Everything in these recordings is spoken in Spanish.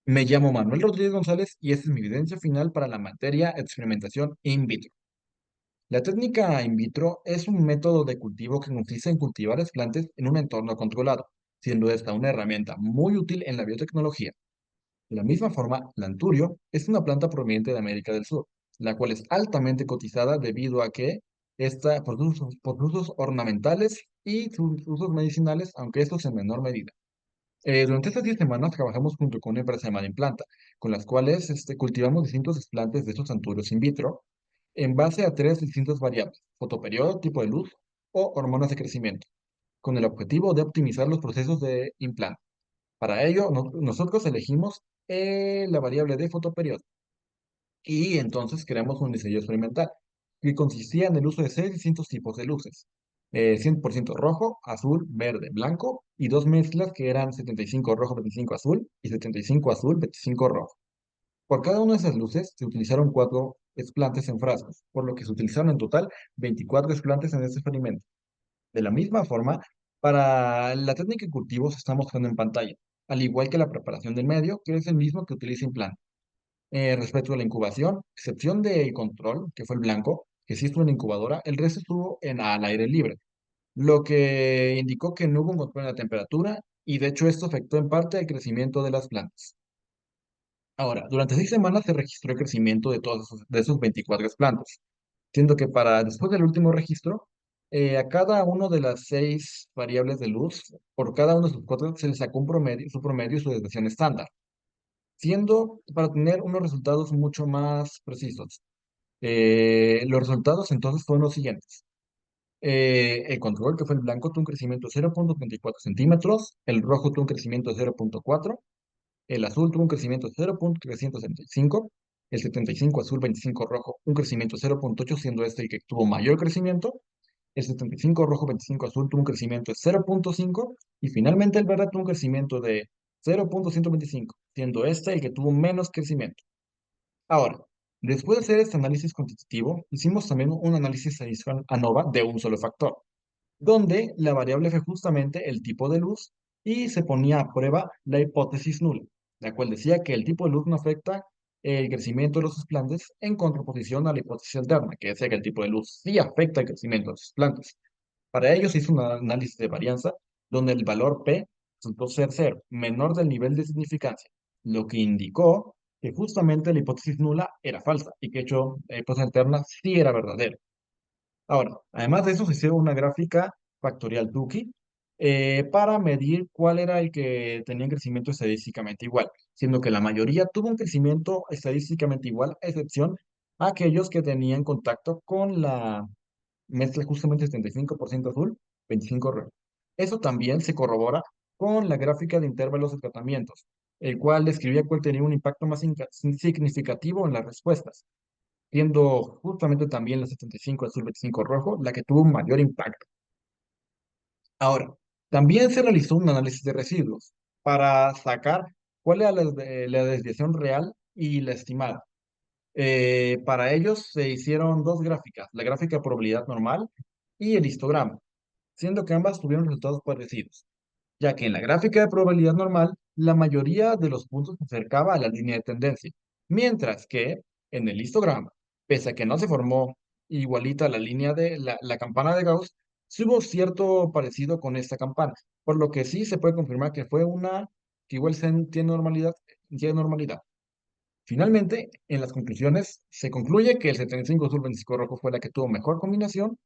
Me llamo Manuel Rodríguez González y esta es mi evidencia final para la materia experimentación in vitro. La técnica in vitro es un método de cultivo que consiste en cultivar plantas en un entorno controlado, siendo esta una herramienta muy útil en la biotecnología. De la misma forma, la anturio es una planta proveniente de América del Sur, la cual es altamente cotizada debido a que esta por sus usos ornamentales y sus usos medicinales, aunque estos en menor medida. Durante estas 10 semanas trabajamos junto con una empresa llamada Implanta, con las cuales cultivamos distintos desplantes de estos anturios in vitro en base a tres distintas variables: fotoperiodo, tipo de luz o hormonas de crecimiento, con el objetivo de optimizar los procesos de implante. Para ello, nosotros elegimos la variable de fotoperiodo y entonces creamos un diseño experimental que consistía en el uso de seis distintos tipos de luces: 100% rojo, azul, verde, blanco, y dos mezclas que eran 75 rojo, 25 azul y 75 azul, 25 rojo. Por cada una de esas luces se utilizaron cuatro explantes en frascos, por lo que se utilizaron en total 24 explantes en este experimento. De la misma forma, para la técnica de cultivo se está mostrando en pantalla, al igual que la preparación del medio, que es el mismo que utiliza Implante. Respecto a la incubación, excepción del control, que fue el blanco, que sí estuvo en la incubadora, el resto estuvo al aire libre, lo que indicó que no hubo un control en la temperatura y de hecho esto afectó en parte el crecimiento de las plantas. Ahora, durante 6 semanas se registró el crecimiento de esos 24 plantas, siendo que para después del último registro, a cada uno de las seis variables de luz, por cada uno de sus cuatro se le sacó un promedio, su promedio y su desviación estándar, siendo para tener unos resultados mucho más precisos. Los resultados entonces fueron los siguientes. El control, que fue el blanco, tuvo un crecimiento de 0,34 centímetros, el rojo tuvo un crecimiento de 0,4, el azul tuvo un crecimiento de 0,375, el 75 azul, 25 rojo, un crecimiento de 0,8, siendo este el que tuvo mayor crecimiento, el 75 rojo, 25 azul tuvo un crecimiento de 0,5 y finalmente el verde tuvo un crecimiento de 0,125, siendo este el que tuvo menos crecimiento. Ahora, después de hacer este análisis cuantitativo, hicimos también un análisis adicional ANOVA de un solo factor, donde la variable fue justamente el tipo de luz y se ponía a prueba la hipótesis nula, la cual decía que el tipo de luz no afecta el crecimiento de los desplantes en contraposición a la hipótesis alterna, que decía que el tipo de luz sí afecta el crecimiento de los desplantes. Para ello se hizo un análisis de varianza donde el valor P resultó ser cero, menor del nivel de significancia, lo que indicó que justamente la hipótesis nula era falsa y que hecho la hipótesis alterna sí era verdadera. Ahora, además de eso, se hizo una gráfica factorial Tukey para medir cuál era el que tenía un crecimiento estadísticamente igual, siendo que la mayoría tuvo un crecimiento estadísticamente igual, a excepción a aquellos que tenían contacto con la mezcla justamente 75% azul, 25 rojo. Eso también se corrobora con la gráfica de intervalos de tratamientos, el cual describía cuál tenía un impacto más significativo en las respuestas, siendo justamente también la 75 azul 25 rojo la que tuvo un mayor impacto. Ahora, también se realizó un análisis de residuos para sacar cuál era la desviación real y la estimada. Para ellos se hicieron dos gráficas, la gráfica de probabilidad normal y el histograma, siendo que ambas tuvieron resultados parecidos, ya que en la gráfica de probabilidad normal la mayoría de los puntos se acercaba a la línea de tendencia, mientras que en el histograma, pese a que no se formó igualita la línea de la campana de Gauss, sí hubo cierto parecido con esta campana, por lo que sí se puede confirmar que fue una que igual tiene normalidad, tiene normalidad. Finalmente, en las conclusiones, se concluye que el 75 azul 25 rojo fue la que tuvo mejor combinación.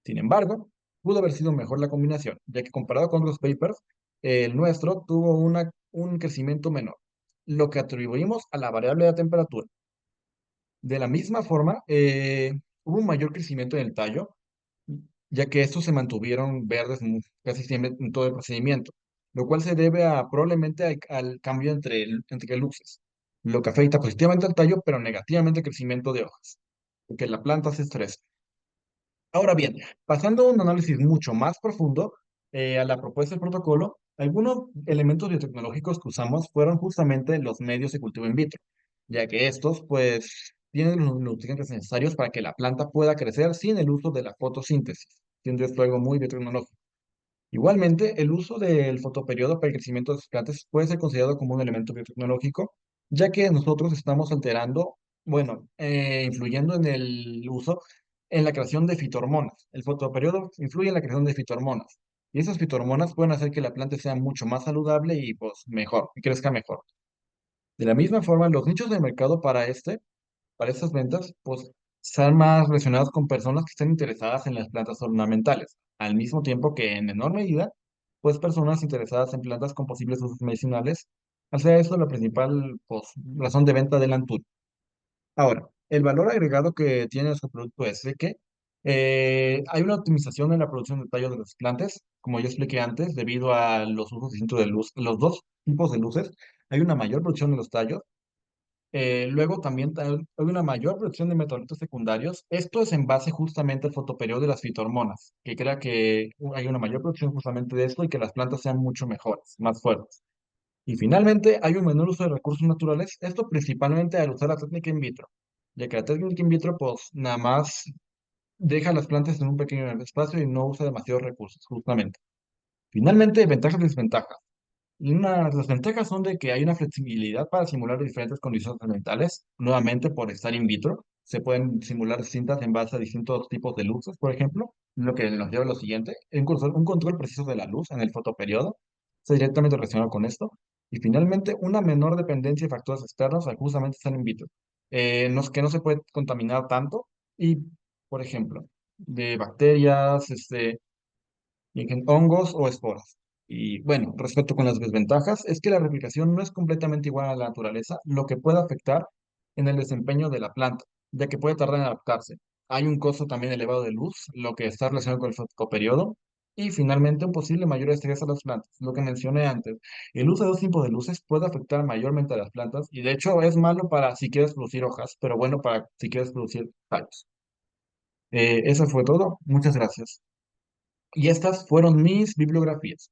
Sin embargo, pudo haber sido mejor la combinación, ya que comparado con los papers, el nuestro tuvo un crecimiento menor, lo que atribuimos a la variable de temperatura. De la misma forma, hubo un mayor crecimiento en el tallo, ya que estos se mantuvieron verdes casi siempre en todo el procedimiento, lo cual se debe probablemente al cambio entre luces, lo que afecta positivamente al tallo, pero negativamente al crecimiento de hojas, porque la planta se estresa. Ahora bien, pasando a un análisis mucho más profundo a la propuesta del protocolo, algunos elementos biotecnológicos que usamos fueron justamente los medios de cultivo in vitro, ya que estos, pues, tienen los nutrientes necesarios para que la planta pueda crecer sin el uso de la fotosíntesis, siendo esto algo muy biotecnológico. Igualmente, el uso del fotoperiodo para el crecimiento de las plantas puede ser considerado como un elemento biotecnológico, ya que nosotros estamos alterando, bueno, influyendo en el uso, en la creación de fitohormonas. El fotoperiodo influye en la creación de fitohormonas, y esas fitohormonas pueden hacer que la planta sea mucho más saludable y pues mejor, y crezca mejor. De la misma forma, los nichos de mercado para estas ventas, pues están más relacionados con personas que estén interesadas en las plantas ornamentales, al mismo tiempo que en menor medida, pues personas interesadas en plantas con posibles usos medicinales, al ser eso la principal pues, razón de venta del Antur. Ahora, el valor agregado que tiene nuestro producto es de que hay una optimización en la producción de tallos de las plantas, como yo expliqué antes, debido a los usos distintos de luz, los dos tipos de luces, hay una mayor producción de los tallos. Luego también hay una mayor producción de metabolitos secundarios. Esto es en base justamente al fotoperiodo de las fitohormonas, que crea que hay una mayor producción justamente de esto y que las plantas sean mucho mejores, más fuertes. Y finalmente hay un menor uso de recursos naturales, esto principalmente al usar la técnica in vitro, ya que la técnica in vitro pues nada más deja las plantas en un pequeño espacio y no usa demasiados recursos, justamente. Finalmente, ventajas y desventajas. Las ventajas son de que hay una flexibilidad para simular diferentes condiciones ambientales, nuevamente por estar in vitro. Se pueden simular distintas en base a distintos tipos de luces, por ejemplo, lo que nos lleva a lo siguiente, un control preciso de la luz en el fotoperiodo, está directamente relacionado con esto. Y finalmente, una menor dependencia de factores externos al justamente estar in vitro, que no se puede contaminar tanto y, por ejemplo, de bacterias, hongos o esporas. Y bueno, respecto con las desventajas, es que la replicación no es completamente igual a la naturaleza, lo que puede afectar en el desempeño de la planta, ya que puede tardar en adaptarse. Hay un costo también elevado de luz, lo que está relacionado con el fotoperiodo. Y finalmente, un posible mayor estrés a las plantas, lo que mencioné antes. El uso de dos tipos de luces puede afectar mayormente a las plantas y de hecho es malo para si quieres producir hojas, pero bueno para si quieres producir tallos. Eso fue todo. Muchas gracias. Y estas fueron mis bibliografías.